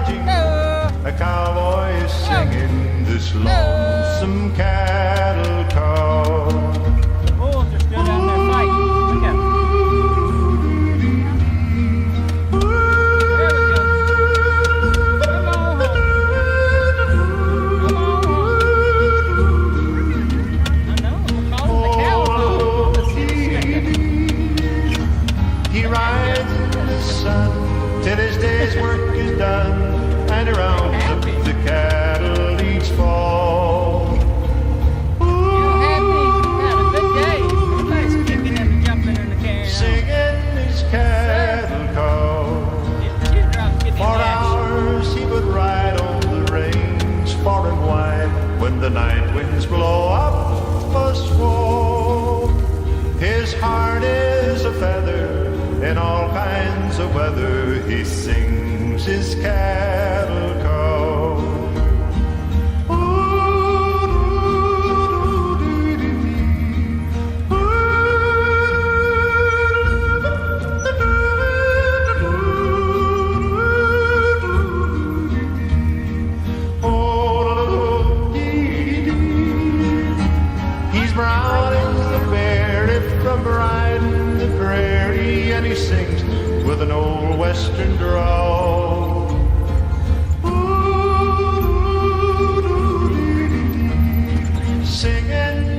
lodging. A cowboy is singing this lonesome cattle call. The bulls are still down there fighting. Look at them. There we go. Come on home. Come on home. I know. We're calling the cows home. Let's see the He rides in the sun till his day's work is done, and he rounds up the cattle each fall. You're happy. Had a good day. Everybody's kicking and jumping in the carrying on. Singing his cattle call. Get the teardrops getting For in action. hours he would ride on the range far and wide. When the night winds blow up a squall, his heart is a feather in all kinds of weather. He sings his cattle call. He's brown as the berry from riding the prairie, and he sings with an old western drawl. Singing